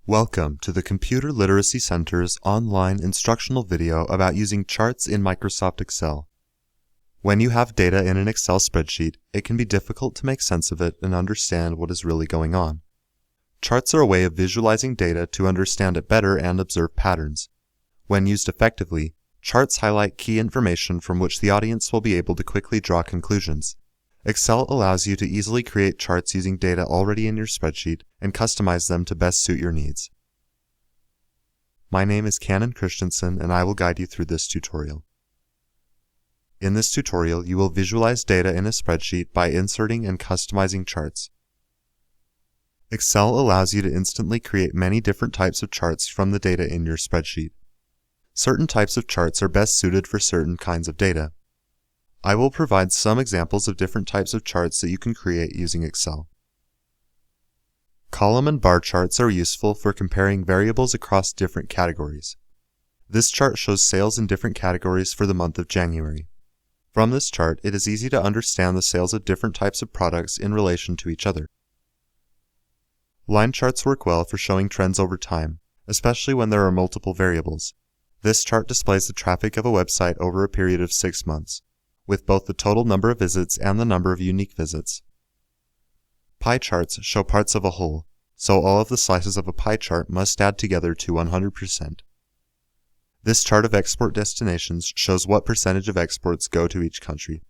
Welcome to the Computer Literacy Center's online instructional video about using charts in Microsoft Excel. When you have data in an Excel spreadsheet, it can be difficult to make sense of it and understand what is really going on. Charts are a way of visualizing data to understand it better and observe patterns. When used effectively, charts highlight key information from which the audience will be able to quickly draw conclusions. Excel allows you to easily create charts using data already in your spreadsheet and customize them to best suit your needs. My name is Canon Christensen and I will guide you through this tutorial. In this tutorial, you will visualize data in a spreadsheet by inserting and customizing charts. Excel allows you to instantly create many different types of charts from the data in your spreadsheet. Certain types of charts are best suited for certain kinds of data. I will provide some examples of different types of charts that you can create using Excel. Column and bar charts are useful for comparing variables across different categories. This chart shows sales in different categories for the month of January. From this chart, it is easy to understand the sales of different types of products in relation to each other. Line charts work well for showing trends over time, especially when there are multiple variables. This chart displays the traffic of a website over a period of 6 months, with both the total number of visits and the number of unique visits. Pie charts show parts of a whole, so all of the slices of a pie chart must add together to 100%. This chart of export destinations shows what percentage of exports go to each country.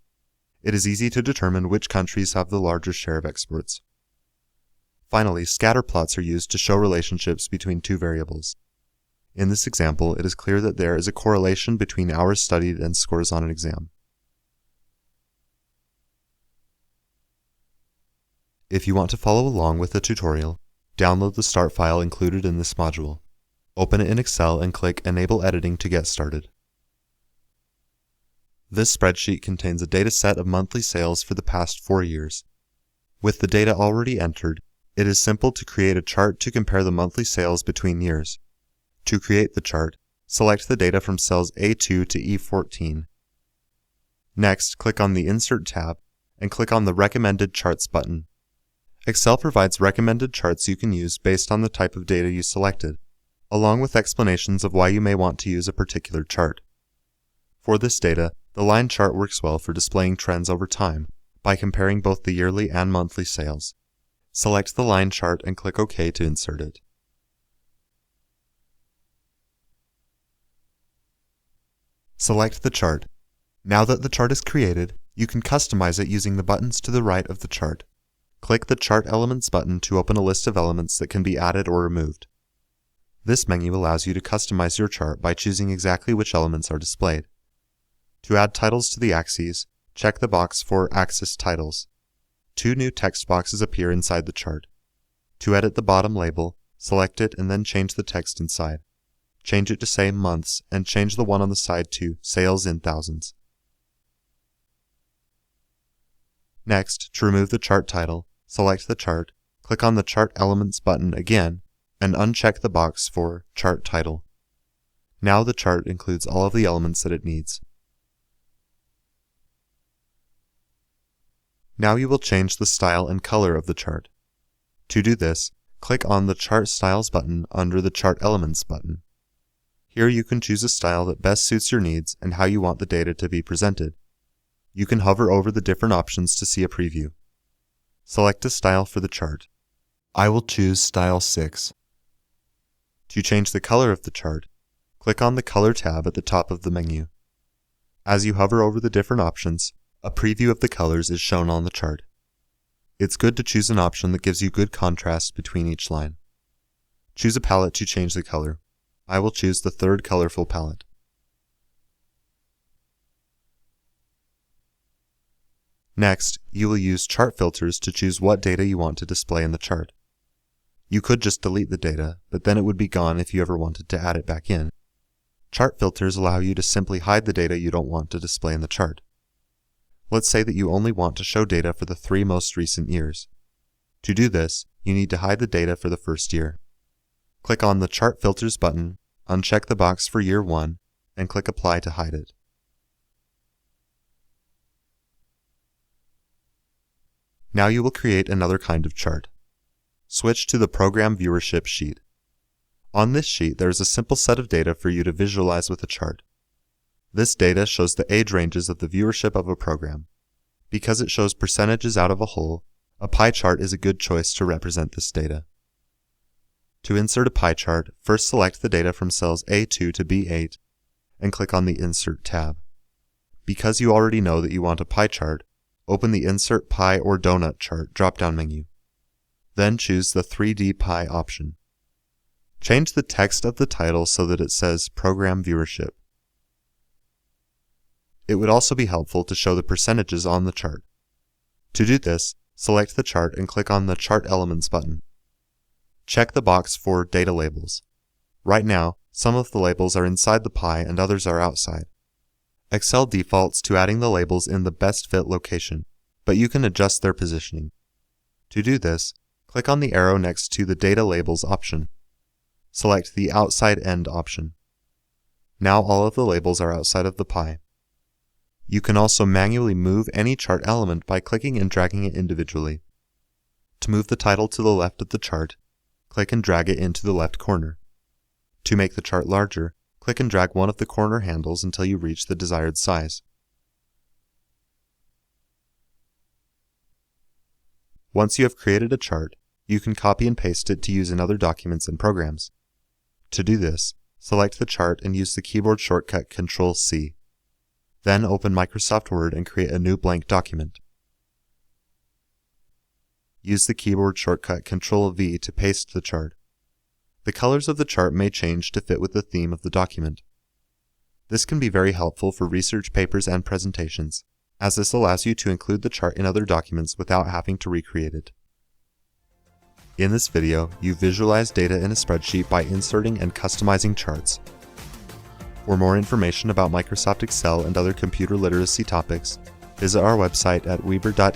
It is easy to determine which countries have the larger share of exports. Finally, scatter plots are used to show relationships between two variables. In this example, it is clear that there is a correlation between hours studied and scores on an exam. If you want to follow along with the tutorial, download the start file included in this module. Open it in Excel and click Enable Editing to get started. This spreadsheet contains a data set of monthly sales for the past 4 years. With the data already entered, it is simple to create a chart to compare the monthly sales between years. To create the chart, select the data from cells A2 to E14. Next, click on the Insert tab and click on the Recommended Charts button. Excel provides recommended charts you can use based on the type of data you selected, along with explanations of why you may want to use a particular chart. For this data, the line chart works well for displaying trends over time by comparing both the yearly and monthly sales. Select the line chart and click OK to insert it. Select the chart. Now that the chart is created, you can customize it using the buttons to the right of the chart. Click the Chart Elements button to open a list of elements that can be added or removed. This menu allows you to customize your chart by choosing exactly which elements are displayed. To add titles to the axes, check the box for Axis Titles. 2 new text boxes appear inside the chart. To edit the bottom label, select it and then change the text inside. Change it to say Months and change the one on the side to Sales in Thousands. Next, to remove the chart title, select the chart, click on the Chart Elements button again, and uncheck the box for Chart Title. Now the chart includes all of the elements that it needs. Now you will change the style and color of the chart. To do this, click on the Chart Styles button under the Chart Elements button. Here you can choose a style that best suits your needs and how you want the data to be presented. You can hover over the different options to see a preview. Select a style for the chart. I will choose Style 6. To change the color of the chart, click on the Color tab at the top of the menu. As you hover over the different options, a preview of the colors is shown on the chart. It's good to choose an option that gives you good contrast between each line. Choose a palette to change the color. I will choose the third colorful palette. Next, you will use chart filters to choose what data you want to display in the chart. You could just delete the data, but then it would be gone if you ever wanted to add it back in. Chart filters allow you to simply hide the data you don't want to display in the chart. Let's say that you only want to show data for the 3 most recent years. To do this, you need to hide the data for the first year. Click on the Chart Filters button, uncheck the box for year 1, and click Apply to hide it. Now you will create another kind of chart. Switch to the Program Viewership sheet. On this sheet, there is a simple set of data for you to visualize with a chart. This data shows the age ranges of the viewership of a program. Because it shows percentages out of a whole, a pie chart is a good choice to represent this data. To insert a pie chart, first select the data from cells A2 to B8 and click on the Insert tab. Because you already know that you want a pie chart, open the Insert Pie or Donut Chart drop-down menu. Then choose the 3D Pie option. Change the text of the title so that it says Program Viewership. It would also be helpful to show the percentages on the chart. To do this, select the chart and click on the Chart Elements button. Check the box for Data Labels. Right now, some of the labels are inside the pie and others are outside. Excel defaults to adding the labels in the best fit location, but you can adjust their positioning. To do this, click on the arrow next to the Data Labels option. Select the Outside End option. Now all of the labels are outside of the pie. You can also manually move any chart element by clicking and dragging it individually. To move the title to the left of the chart, click and drag it into the left corner. To make the chart larger, click and drag one of the corner handles until you reach the desired size. Once you have created a chart, you can copy and paste it to use in other documents and programs. To do this, select the chart and use the keyboard shortcut Ctrl-C. Then open Microsoft Word and create a new blank document. Use the keyboard shortcut Ctrl-V to paste the chart. The colors of the chart may change to fit with the theme of the document. This can be very helpful for research papers and presentations, as this allows you to include the chart in other documents without having to recreate it. In this video, you visualize data in a spreadsheet by inserting and customizing charts. For more information about Microsoft Excel and other computer literacy topics, visit our website at weber.edu/clc.